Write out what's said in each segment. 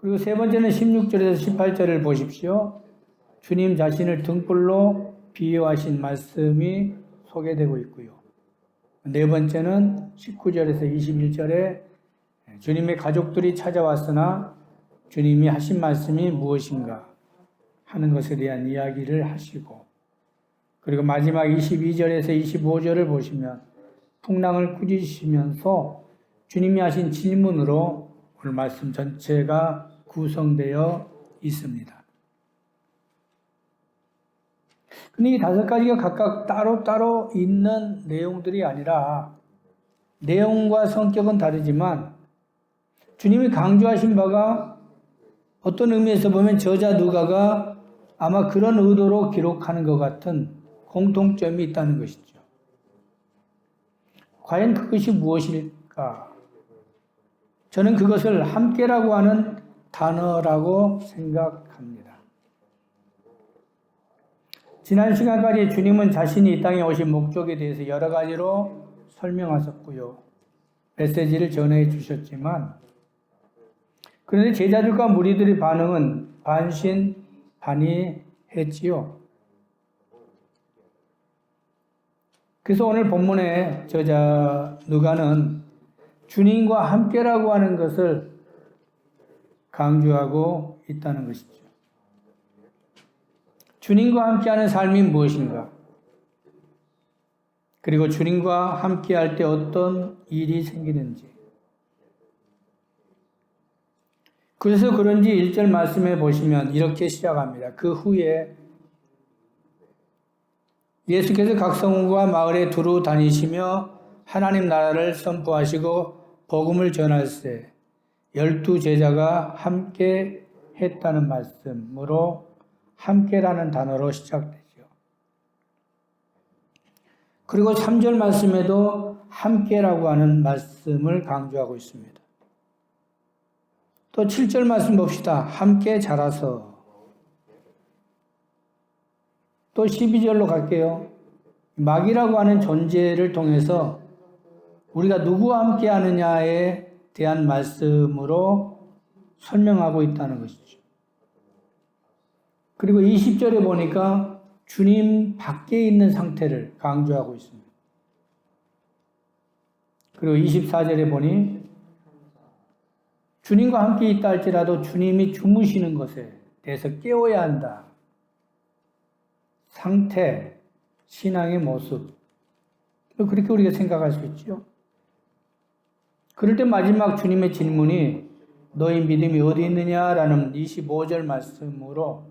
그리고 세 번째는 16절에서 18절을 보십시오. 주님 자신을 등불로 비유하신 말씀이 소개되고 있고요. 네 번째는 19절에서 21절에 주님의 가족들이 찾아왔으나 주님이 하신 말씀이 무엇인가 하는 것에 대한 이야기를 하시고, 그리고 마지막 22절에서 25절을 보시면 풍랑을 꾸짖으시면서 주님이 하신 질문으로 오늘 말씀 전체가 구성되어 있습니다. 근데 이 다섯 가지가 각각 따로따로 있는 내용들이 아니라 내용과 성격은 다르지만 주님이 강조하신 바가 어떤 의미에서 보면 저자 누가가 아마 그런 의도로 기록하는 것 같은 공통점이 있다는 것이죠. 과연 그것이 무엇일까? 저는 그것을 함께라고 하는 단어라고 생각합니다. 지난 시간까지 주님은 자신이 이 땅에 오신 목적에 대해서 여러 가지로 설명하셨고요. 메시지를 전해 주셨지만, 그런데 제자들과 무리들의 반응은 반신반의했지요. 그래서 오늘 본문의 저자 누가는 주님과 함께라고 하는 것을 강조하고 있다는 것이죠. 주님과 함께하는 삶이 무엇인가? 그리고 주님과 함께할 때 어떤 일이 생기는지. 그래서 그런지 1절 말씀에 보시면 이렇게 시작합니다. 그 후에 예수께서 각 성읍과 마을에 두루 다니시며 하나님 나라를 선포하시고 복음을 전할세 12 제자가 함께 했다는 말씀으로 함께라는 단어로 시작되죠. 그리고 3절 말씀에도 함께라고 하는 말씀을 강조하고 있습니다. 또 7절 말씀 봅시다. 함께 자라서. 또 12절로 갈게요. 막이라고 하는 존재를 통해서 우리가 누구와 함께 하느냐에 대한 말씀으로 설명하고 있다는 것이죠. 그리고 20절에 보니까 주님 밖에 있는 상태를 강조하고 있습니다. 그리고 24절에 보니 주님과 함께 있다 할지라도 주님이 주무시는 것에 대해서 깨워야 한다. 상태, 신앙의 모습. 그렇게 우리가 생각할 수 있죠. 그럴 때 마지막 주님의 질문이 너희 믿음이 어디 있느냐라는 25절 말씀으로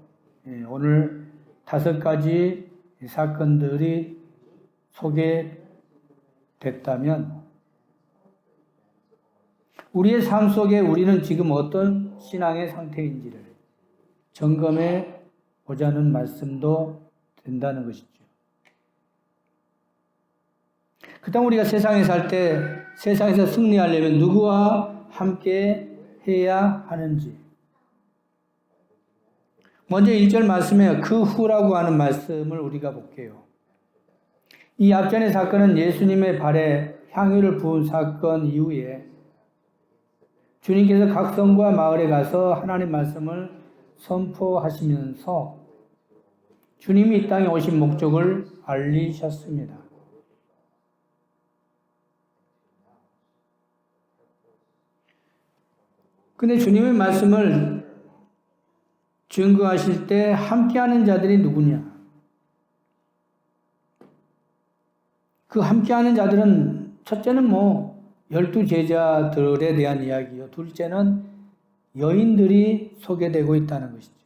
오늘 5가지 사건들이 소개됐다면 우리의 삶 속에 우리는 지금 어떤 신앙의 상태인지를 점검해 보자는 말씀도 된다는 것이죠. 그다음 우리가 세상에 살 때 세상에서 승리하려면 누구와 함께 해야 하는지. 먼저 1절 말씀에 그 후라고 하는 말씀을 우리가 볼게요. 이 앞전의 사건은 예수님의 발에 향유를 부은 사건 이후에 주님께서 각 성과 마을에 가서 하나님 말씀을 선포하시면서 주님이 이 땅에 오신 목적을 알리셨습니다. 근데 주님의 말씀을 증거하실 때 함께하는 자들이 누구냐? 그 함께하는 자들은 첫째는 12 제자들에 대한 이야기요. 둘째는 여인들이 소개되고 있다는 것이죠.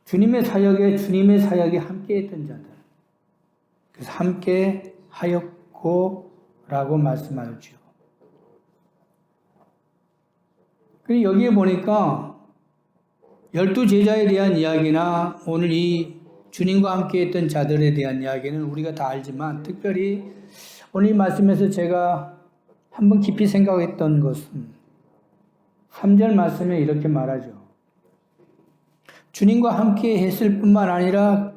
주님의 사역에 함께 했던 자들. 그래서 함께 하였고라고 말씀하죠. 그리고 여기에 보니까 12 제자에 대한 이야기나 오늘 이 주님과 함께 했던 자들에 대한 이야기는 우리가 다 알지만 특별히 오늘 이 말씀에서 제가 한번 깊이 생각했던 것은 3절 말씀에 이렇게 말하죠. 주님과 함께 했을 뿐만 아니라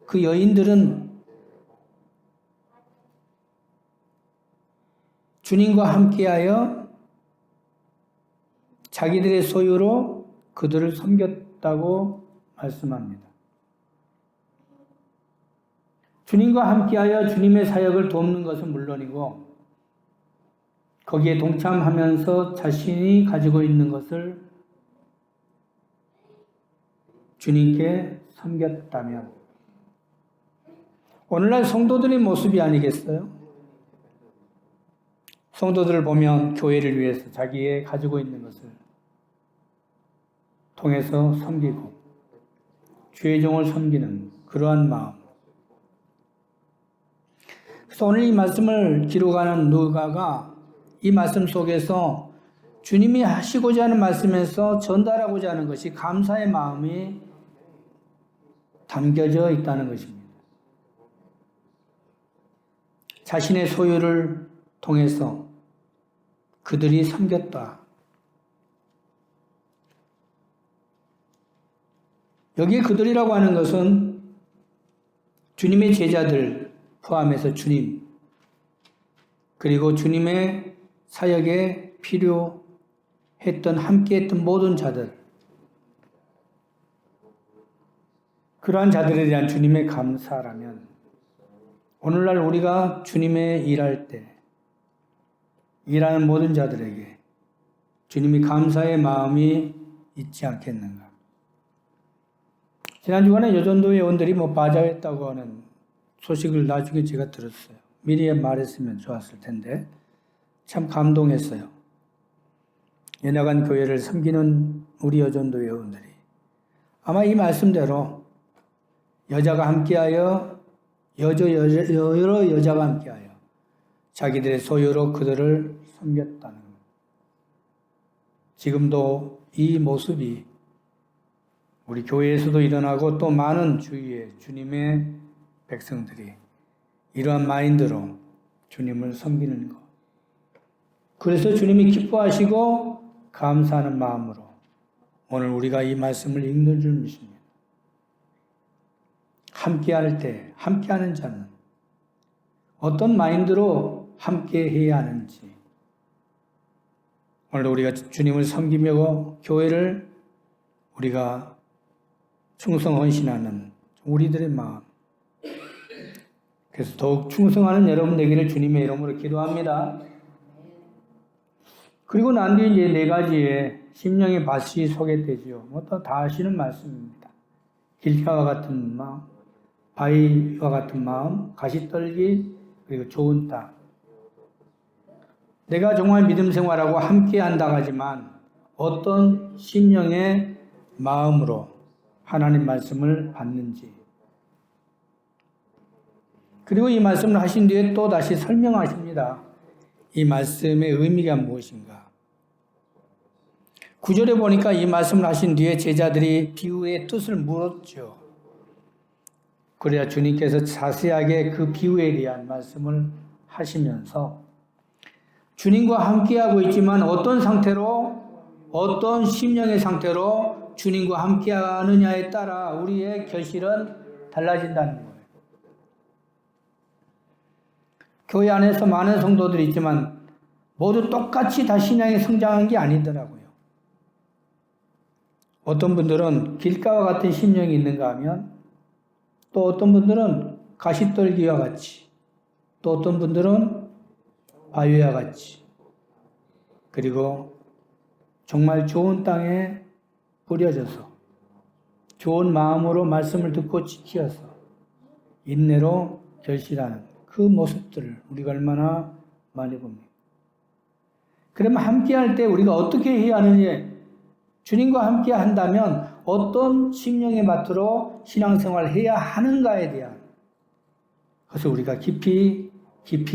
그 여인들은 주님과 함께하여 자기들의 소유로 그들을 섬겼다고 말씀합니다. 주님과 함께하여 주님의 사역을 돕는 것은 물론이고 거기에 동참하면서 자신이 가지고 있는 것을 주님께 섬겼다면 오늘날 성도들의 모습이 아니겠어요? 성도들을 보면 교회를 위해서 자기의 가지고 있는 것을 통해서 섬기고 주의 종을 섬기는 그러한 마음. 그래서 오늘 이 말씀을 기록하는 누가가 이 말씀 속에서 주님이 하시고자 하는 말씀에서 전달하고자 하는 것이 감사의 마음이 담겨져 있다는 것입니다. 자신의 소유를 통해서 그들이 섬겼다. 여기에 그들이라고 하는 것은 주님의 제자들 포함해서 주님, 그리고 주님의 사역에 필요했던, 함께했던 모든 자들, 그러한 자들에 대한 주님의 감사라면 오늘날 우리가 주님의 일할 때 일하는 모든 자들에게 주님이 감사의 마음이 있지 않겠는가. 지난 주간에 여전도 회원들이 바자회했다고 하는 소식을 나중에 제가 들었어요. 미리 말했으면 좋았을 텐데 참 감동했어요. 연약한 교회를 섬기는 우리 여전도 회원들이 아마 이 말씀대로 여자가 함께하여 여러 여자가 함께하여 자기들의 소유로 그들을 섬겼다는 것. 지금도 이 모습이 우리 교회에서도 일어나고 또 많은 주위의 주님의 백성들이 이러한 마인드로 주님을 섬기는 것. 그래서 주님이 기뻐하시고 감사하는 마음으로 오늘 우리가 이 말씀을 읽는 줄 믿습니다. 함께할 때 함께하는 자는 어떤 마인드로 함께해야 하는지 오늘 우리가 주님을 섬기며 교회를 우리가 충성 헌신하는 우리들의 마음. 그래서 더욱 충성하는 여러분 되기를 주님의 이름으로 기도합니다. 그리고 난 뒤에 이제 네 가지의 심령의 밭이 소개되지요. 또 다 아시는 말씀입니다. 길가와 같은 마음, 바위와 같은 마음, 가시떨기, 그리고 좋은 땅. 내가 정말 믿음 생활하고 함께 한다고 하지만 어떤 심령의 마음으로 하나님 말씀을 받는지. 그리고 이 말씀을 하신 뒤에 또 다시 설명하십니다. 이 말씀의 의미가 무엇인가. 9절에 보니까 이 말씀을 하신 뒤에 제자들이 비유의 뜻을 물었죠. 그래야 주님께서 자세하게 그 비유에 대한 말씀을 하시면서 주님과 함께하고 있지만 어떤 상태로, 어떤 심령의 상태로 주님과 함께하느냐에 따라 우리의 결실은 달라진다는 거예요. 교회 안에서 많은 성도들이 있지만 모두 똑같이 다 신앙이 성장한 게 아니더라고요. 어떤 분들은 길가와 같은 심령이 있는가 하면 또 어떤 분들은 가시떨기와 같이, 또 어떤 분들은 바위와 같이, 그리고 정말 좋은 땅에 뿌려져서 좋은 마음으로 말씀을 듣고 지키어서 인내로 결실하는 그 모습들을 우리가 얼마나 많이 봅니다. 그러면 함께할 때 우리가 어떻게 해야 하느냐, 주님과 함께 한다면 어떤 심령의 밭으로 신앙생활을 해야 하는가에 대한 그것을 우리가 깊이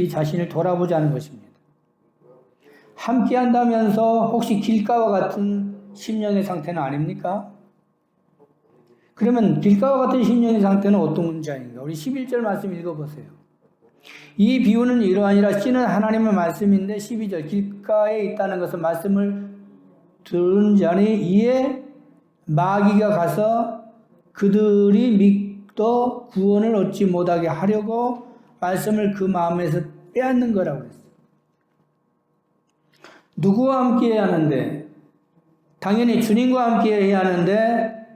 자신을 돌아보자는 것입니다. 함께 한다면서 혹시 길가와 같은 심령의 상태는 아닙니까? 그러면 길가와 같은 심령의 상태는 어떤 문제인가? 우리 11절 말씀 읽어보세요. 이 비유는 이러하니라. 씨는 하나님의 말씀인데 12절 길가에 있다는 것은 말씀을 들은 자니 이에 마귀가 가서 그들이 믿도 구원을 얻지 못하게 하려고 말씀을 그 마음에서 빼앗는 거라고 그랬어요. 누구와 함께 하는데 당연히 주님과 함께 해야 하는데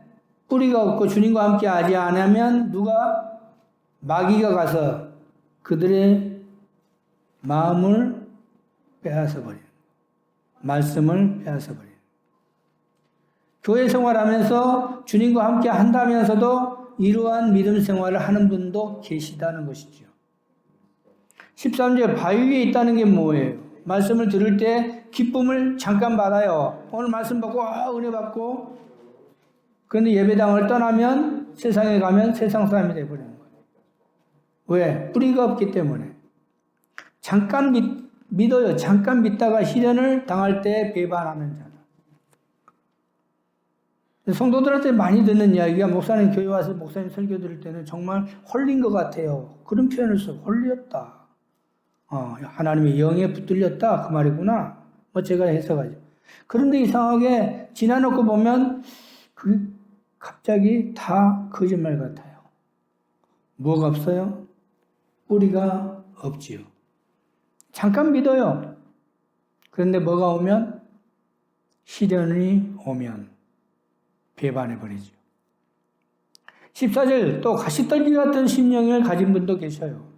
뿌리가 없고 주님과 함께 하지 않으면 누가? 마귀가 가서 그들의 마음을 빼앗아버리는, 말씀을 빼앗아버리는. 교회 생활하면서 주님과 함께 한다면서도 이러한 믿음 생활을 하는 분도 계시다는 것이죠. 13절 바위 위에 있다는 게 뭐예요? 말씀을 들을 때 기쁨을 잠깐 받아요. 오늘 말씀 받고 은혜 받고, 그런데 예배당을 떠나면 세상에 가면 세상 사람이 되어버리는 거예요. 왜? 뿌리가 없기 때문에. 잠깐 믿어요. 잠깐 믿다가 시련을 당할 때 배반하는 자다. 성도들한테 많이 듣는 이야기가, 목사님 교회 와서 목사님 설교 들을 때는 정말 홀린 것 같아요. 그런 표현을 써. 홀렸다. 하나님의 영에 붙들렸다. 그 말이구나. 제가 해석하죠. 그런데 이상하게 지나놓고 보면 그 갑자기 다 거짓말 같아요. 뭐가 없어요? 뿌리가 없지요. 잠깐 믿어요. 그런데 뭐가 오면? 시련이 오면 배반해버리죠. 14절 또 가시떨기 같은 심령을 가진 분도 계셔요.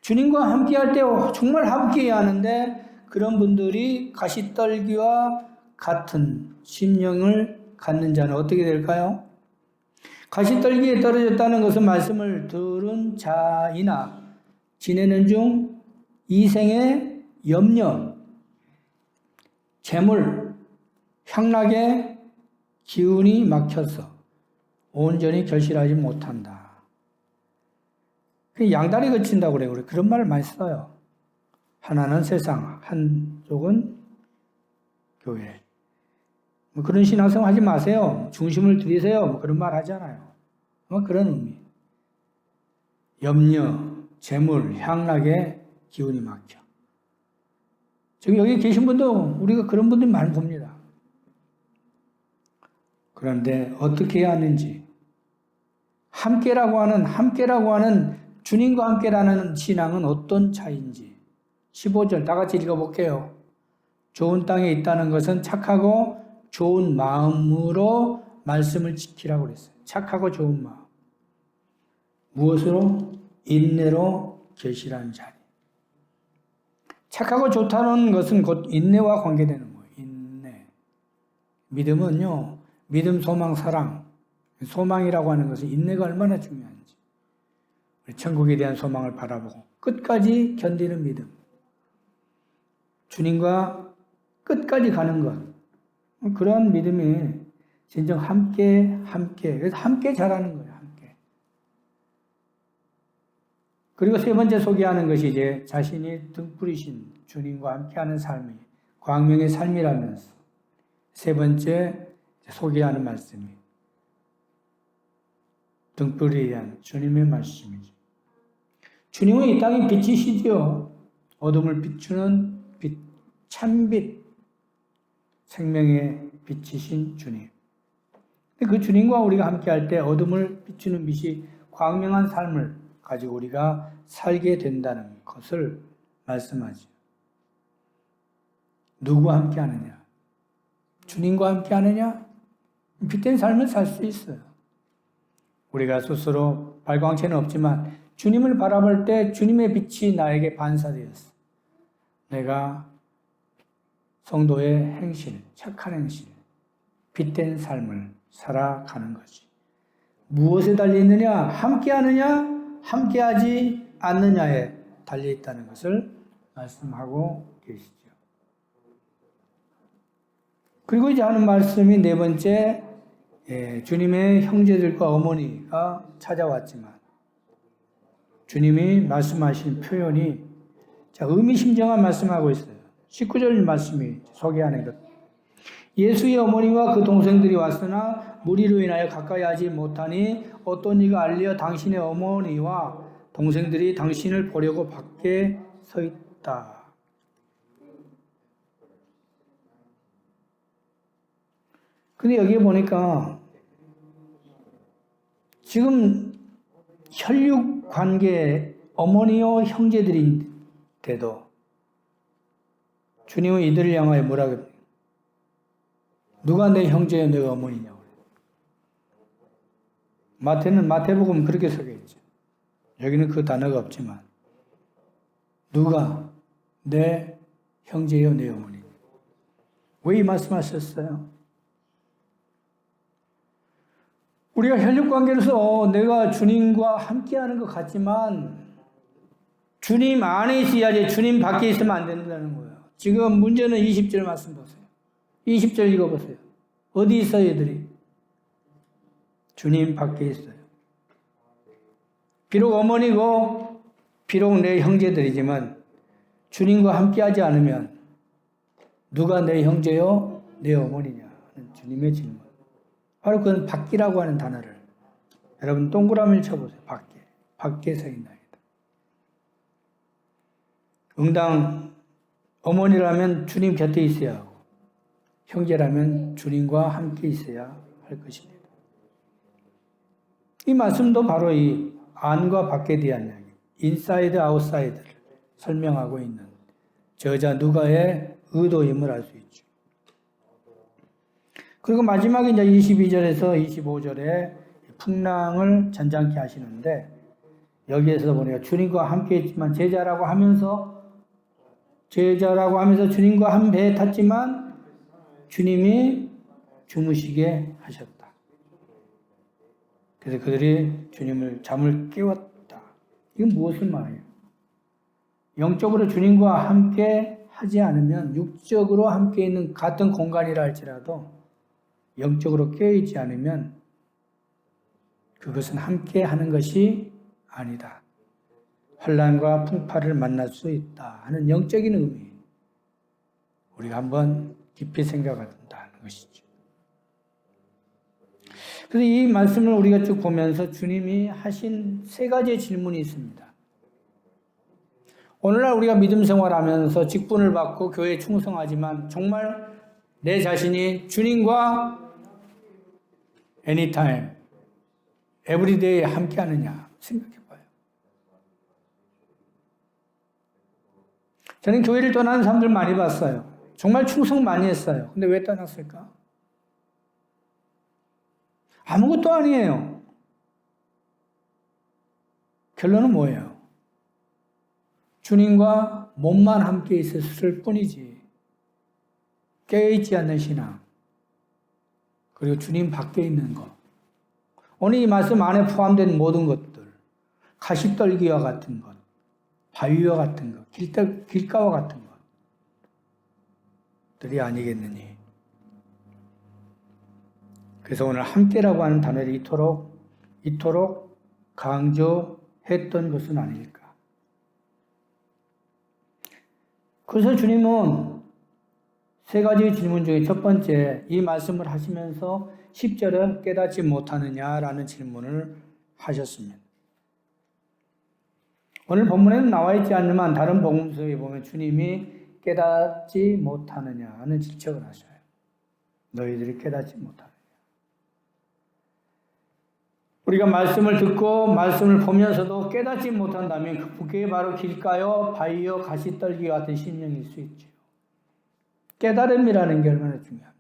주님과 함께 할 때 정말 함께해야 하는데 그런 분들이 가시떨기와 같은 심령을 갖는 자는 어떻게 될까요? 가시떨기에 떨어졌다는 것은 말씀을 들은 자이나 지내는 중 이생의 염려, 재물, 향락의 기운이 막혀서 온전히 결실하지 못한다. 양다리 거친다고 그래요. 그런 말을 많이 써요. 하나는 세상, 한쪽은 교회. 그런 신앙생활 하지 마세요. 중심을 들이세요. 그런 말 하잖아요. 그런 의미. 염려, 재물, 향락의 기운이 막혀. 지금 여기 계신 분도 우리가 그런 분들 많이 봅니다. 그런데 어떻게 해야 하는지, 함께라고 하는 주님과 함께라는 신앙은 어떤 차이인지 15절 다 같이 읽어볼게요. 좋은 땅에 있다는 것은 착하고 좋은 마음으로 말씀을 지키라고 그랬어요. 착하고 좋은 마음. 무엇으로? 인내로 결실한 자리. 착하고 좋다는 것은 곧 인내와 관계되는 거예요. 인내. 믿음은요, 믿음, 소망, 사랑. 소망이라고 하는 것은 인내가 얼마나 중요한지. 천국에 대한 소망을 바라보고 끝까지 견디는 믿음. 주님과 끝까지 가는 것. 그런 믿음이 진정 함께. 그래서 함께 자라는 거예요. 함께. 그리고 세 번째 소개하는 것이 이제 자신이 등불이신 주님과 함께하는 삶이 광명의 삶이라면서 세 번째 소개하는 말씀이 등불에 대한 주님의 말씀이죠. 주님은 이 땅의 빛이시지요. 어둠을 비추는 빛, 참빛, 생명의 빛이신 주님. 그 주님과 우리가 함께할 때 어둠을 비추는 빛이 광명한 삶을 가지고 우리가 살게 된다는 것을 말씀하죠. 누구와 함께하느냐? 주님과 함께하느냐? 빛된 삶을 살 수 있어요. 우리가 스스로 발광체는 없지만 주님을 바라볼 때 주님의 빛이 나에게 반사되었어. 내가 성도의 행실, 착한 행실, 빛된 삶을 살아가는 거지. 무엇에 달려있느냐? 함께하느냐? 함께하지 않느냐에 달려있다는 것을 말씀하고 계시죠. 그리고 이제 하는 말씀이 네 번째, 주님의 형제들과 어머니가 찾아왔지만 주님이 말씀하신 표현이 의미심장한 말씀하고 있어요. 19절 말씀이 소개하는 것. 예수의 어머니와 그 동생들이 왔으나 무리로 인하여 가까이 하지 못하니 어떤 이가 알려 당신의 어머니와 동생들이 당신을 보려고 밖에 서 있다. 근데 여기에 보니까 지금 혈육 관계 어머니와 형제들인데도 주님은 이들을 향하여 뭐라고 합니까? 누가 내 형제요 내 어머니냐. 마태복음 그렇게 소개했죠. 여기는 그 단어가 없지만 누가 내 형제요 내 어머니. 왜 이 말씀하셨어요? 우리가 혈육관계에서 내가 주님과 함께하는 것 같지만 주님 안에 있어야지 주님 밖에 있으면 안 된다는 거예요. 지금 문제는 20절 말씀 보세요. 20절 읽어보세요. 어디 있어요, 얘들이? 주님 밖에 있어요. 비록 어머니고 비록 내 형제들이지만 주님과 함께하지 않으면 누가 내 형제요? 내 어머니냐? 하는 주님의 질문. 바로 그건 밖이라고 하는 단어를 여러분 동그라미를 쳐보세요. 밖에 서 있나이다. 응당 어머니라면 주님 곁에 있어야 하고 형제라면 주님과 함께 있어야 할 것입니다. 이 말씀도 바로 이 안과 밖에 대한 이야기, 인사이드 아웃사이드를 설명하고 있는 저자 누가의 의도임을 알 수 있죠. 그리고 마지막에 이제 22절에서 25절에 풍랑을 잔잔케 하시는데 여기에서 보니까 주님과 함께 했지만 제자라고 하면서 주님과 한 배에 탔지만 주님이 주무시게 하셨다. 그래서 그들이 주님을 잠을 깨웠다. 이건 무엇을 말해요? 영적으로 주님과 함께 하지 않으면 육적으로 함께 있는 같은 공간이라 할지라도 영적으로 깨어있지 않으면 그것은 함께 하는 것이 아니다. 환난과 풍파를 만날 수 있다 하는 영적인 의미, 우리가 한번 깊이 생각한다는 것이죠. 그래서 이 말씀을 우리가 쭉 보면서 주님이 하신 세 가지의 질문이 있습니다. 오늘날 우리가 믿음 생활하면서 직분을 받고 교회에 충성하지만 정말 내 자신이 주님과 anytime, everyday에 함께 하느냐 생각해 봐요. 저는 교회를 떠나는 사람들 많이 봤어요. 정말 충성 많이 했어요. 근데 왜 떠났을까? 아무것도 아니에요. 결론은 뭐예요? 주님과 몸만 함께 있었을 뿐이지 깨어있지 않는 신앙, 그리고 주님 밖에 있는 것, 오늘 이 말씀 안에 포함된 모든 것들, 가시떨기와 같은 것, 바위와 같은 것, 길가와 같은 것들이 아니겠느니. 그래서 오늘 함께라고 하는 단어를 이토록 강조했던 것은 아닐까. 그래서 주님은 세 가지 질문 중에 첫 번째, 이 말씀을 하시면서 10절은 깨닫지 못하느냐라는 질문을 하셨습니다. 오늘 본문에는 나와 있지 않지만 다른 복음서에 보면 주님이 깨닫지 못하느냐는 질책을 하셔요. 너희들이 깨닫지 못하느냐. 우리가 말씀을 듣고 말씀을 보면서도 깨닫지 못한다면 그게 바로 길가요, 바위요, 가시떨기 같은 심령일 수 있죠. 깨달음이라는 게 얼마나 중요합니다.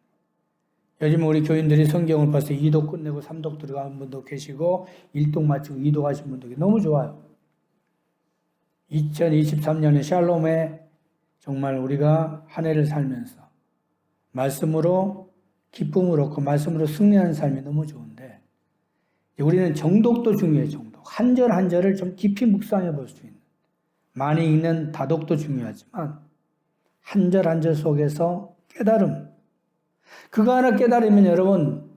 요즘 우리 교인들이 성경을 봐서 2독 끝내고 3독 들어가는 분도 계시고 1독 마치고 2독 하신 분도 계시고 너무 좋아요. 2023년에 샬롬에 정말 우리가 한 해를 살면서 말씀으로 기쁨을 얻고 말씀으로 승리하는 삶이 너무 좋은데 우리는 정독도 중요해요. 정독. 한 절 한 절을 좀 깊이 묵상해 볼 수 있는, 많이 읽는 다독도 중요하지만 한 절 한 절 속에서 깨달음, 그거 하나 깨달으면 여러분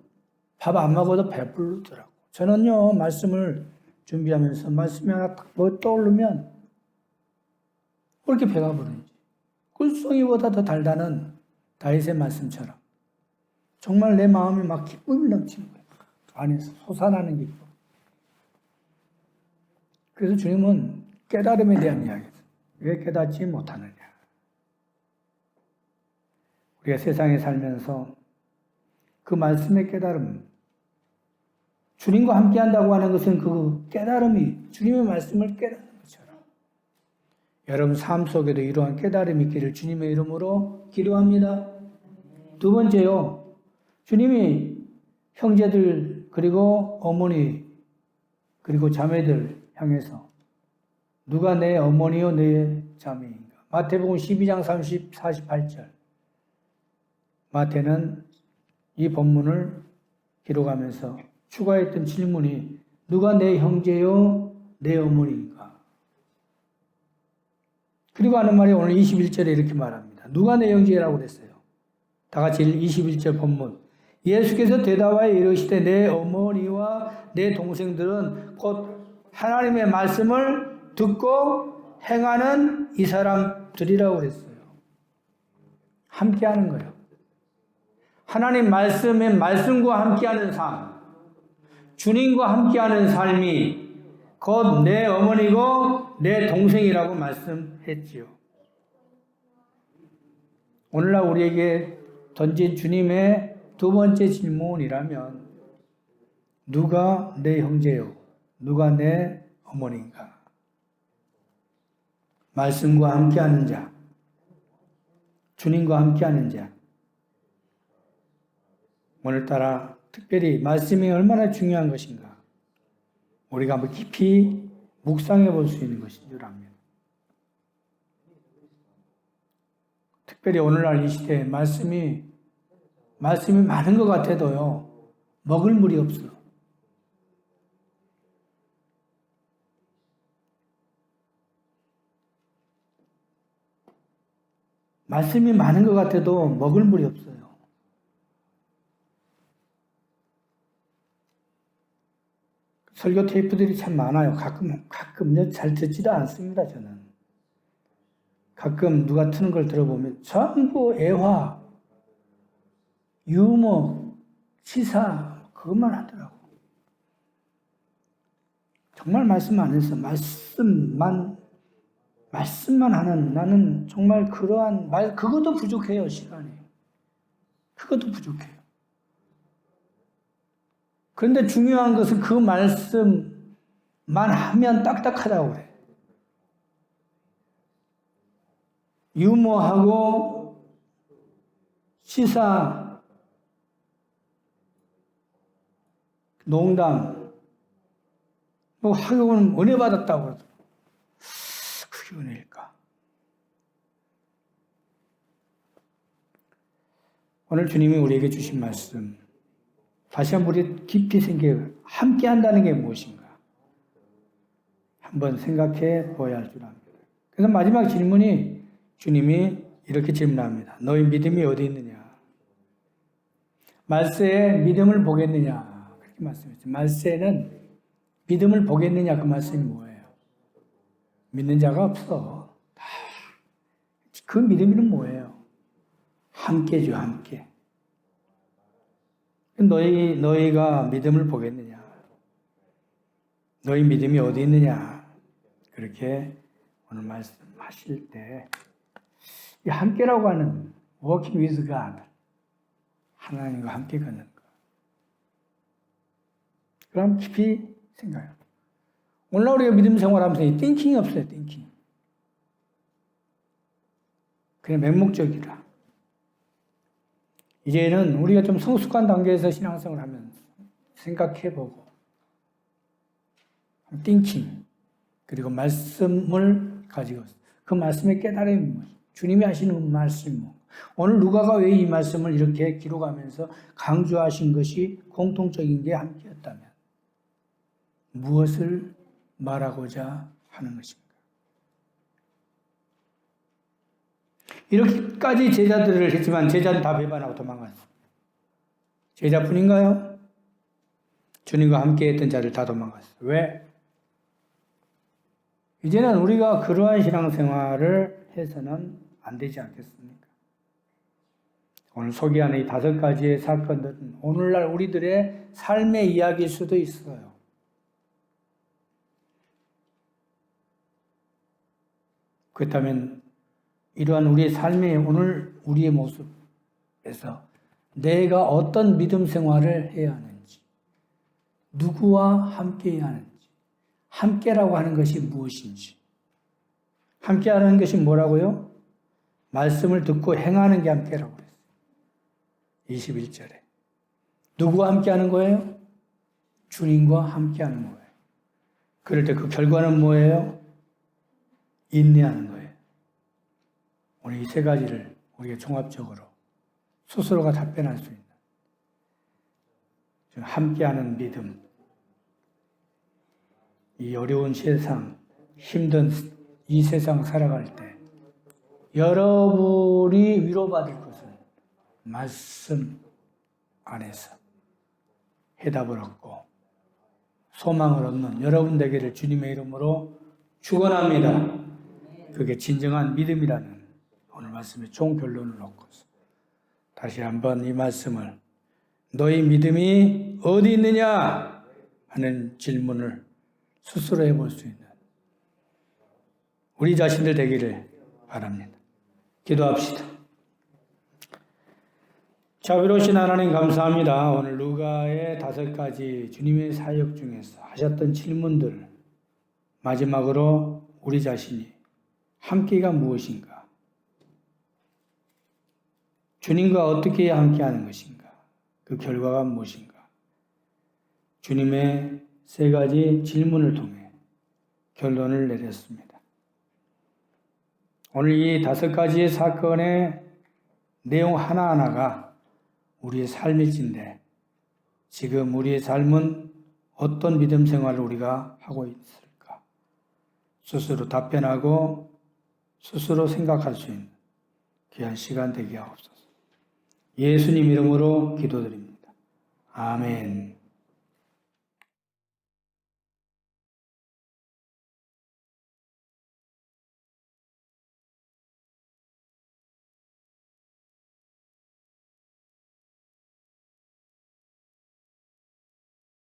밥 안 먹어도 배부르더라고. 저는요 말씀을 준비하면서 말씀이 하나 딱 떠오르면 왜 이렇게 배가 부른지, 꿀송이보다 더 달다는 다윗의 말씀처럼 정말 내 마음이 막 기쁨이 넘치는 거예요. 안에서 솟아나는 기쁨. 그래서 주님은 깨달음에 대한 이야기예요. 왜 깨닫지 못하느냐. 우리가 세상에 살면서 그 말씀의 깨달음, 주님과 함께 한다고 하는 것은 그 깨달음이 주님의 말씀을 깨닫는 것처럼 여러분 삶 속에도 이러한 깨달음이 있기를 주님의 이름으로 기도합니다. 두 번째요, 주님이 형제들 그리고 어머니 그리고 자매들 향해서 누가 내 어머니요 내 자매인가? 마태복음 12장 48절. 마태는 이 본문을 기록하면서 추가했던 질문이 누가 내 형제요 내 어머니인가? 그리고 하는 말이 오늘 21절에 이렇게 말합니다. 누가 내 형제라고 그랬어요? 다 같이 21절 본문. 예수께서 대답하여 이르시되 내 어머니와 내 동생들은 곧 하나님의 말씀을 듣고 행하는 이 사람들이라고 그랬어요. 함께하는 거예요. 하나님 말씀의 말씀과 함께하는 삶, 주님과 함께하는 삶이 곧 내 어머니고 내 동생이라고 말씀했지요. 오늘날 우리에게 던진 주님의 두 번째 질문이라면 누가 내 형제요? 누가 내 어머니인가? 말씀과 함께하는 자, 주님과 함께하는 자. 오늘따라 특별히 말씀이 얼마나 중요한 것인가 우리가 한번 깊이 묵상해 볼 수 있는 것인 줄 압니다. 특별히 오늘날 이 시대에 말씀이 많은 것 같아도요 먹을 물이 없어. 말씀이 많은 것 같아도 먹을 물이 없어요. 설교 테이프들이 참 많아요. 가끔 잘 듣지도 않습니다, 저는. 가끔 누가 트는 걸 들어보면 전부 애화, 유머, 시사, 그것만 하더라고. 정말 말씀 안 해서 말씀만 하는 나는 정말 그러한 그것도 부족해요, 시간이. 그것도 부족해요. 그런데 중요한 것은 그 말씀만 하면 딱딱하다고 그래. 유머하고 시사, 농담, 뭐 하기는 은혜 받았다고 그러더라고. 그게 은혜일까? 오늘 주님이 우리에게 주신 말씀, 다시 한번 우리 깊이 생각해 함께 한다는 게 무엇인가? 한번 생각해 보아야 할 줄 압니다. 그래서 마지막 질문이 주님이 이렇게 질문합니다. 너희 믿음이 어디 있느냐? 말세에 믿음을 보겠느냐? 그렇게 말씀했죠. 말세는 믿음을 보겠느냐? 그 말씀이 뭐예요? 믿는 자가 없어. 그 믿음은 뭐예요? 함께죠, 함께. 너희가 믿음을 보겠느냐? 너희 믿음이 어디 있느냐? 그렇게 오늘 말씀하실 때, 이 함께라고 하는 walking with God, 하나님과 함께 걷는 것. 그럼 깊이 생각해요. 오늘 우리가 믿음 생활하면서 이 띵킹이 없어요, 띵킹. 그냥 맹목적이라. 이제는 우리가 좀 성숙한 단계에서 신앙생활을 하면 생각해보고 띵킹 그리고 말씀을 가지고 그 말씀의 깨달음이 뭐죠? 주님이 하시는 말씀이 뭐? 오늘 누가가 왜 이 말씀을 이렇게 기록하면서 강조하신 것이 공통적인 게 함께였다면 무엇을 말하고자 하는 것입니까? 이렇게까지 제자들을 했지만 제자는 다 배반하고 도망갔어요. 제자뿐인가요? 주님과 함께 했던 자들 다 도망갔어요. 왜? 이제는 우리가 그러한 신앙생활을 해서는 안 되지 않겠습니까? 오늘 소개하는 이 5가지의 사건들은 오늘날 우리들의 삶의 이야기일 수도 있어요. 그렇다면 이러한 우리의 삶의 오늘 우리의 모습에서 내가 어떤 믿음 생활을 해야 하는지, 누구와 함께 해야 하는지, 함께라고 하는 것이 무엇인지, 함께하는 것이 뭐라고요? 말씀을 듣고 행하는 게 함께라고 그랬어요. 21절에. 누구와 함께 하는 거예요? 주님과 함께 하는 거예요. 그럴 때 그 결과는 뭐예요? 인내하는 거예요. 오늘 이 세 가지를 우리가 종합적으로 스스로가 답변할 수 있는 함께하는 믿음, 이 어려운 세상, 힘든 이 세상 살아갈 때 여러분이 위로받을 것은 말씀 안에서 해답을 얻고 소망을 얻는 여러분 되기를 주님의 이름으로 축원합니다. 그게 진정한 믿음이라는 오늘 말씀의 종결론을 놓고서 다시 한번 이 말씀을 너희 믿음이 어디 있느냐 하는 질문을 스스로 해볼 수 있는 우리 자신들 되기를 바랍니다. 기도합시다. 자비로우신 하나님 감사합니다. 오늘 루가의 5가지 주님의 사역 중에서 하셨던 질문들 마지막으로 우리 자신이 함께가 무엇인가? 주님과 어떻게 해야 함께하는 것인가? 그 결과가 무엇인가? 주님의 3가지 질문을 통해 결론을 내렸습니다. 오늘 이 5가지의 사건의 내용 하나하나가 우리의 삶일진데 지금 우리의 삶은 어떤 믿음 생활을 우리가 하고 있을까? 스스로 답변하고 스스로 생각할 수 있는 귀한 시간 되게 하옵소서. 예수님 이름으로 기도드립니다. 아멘.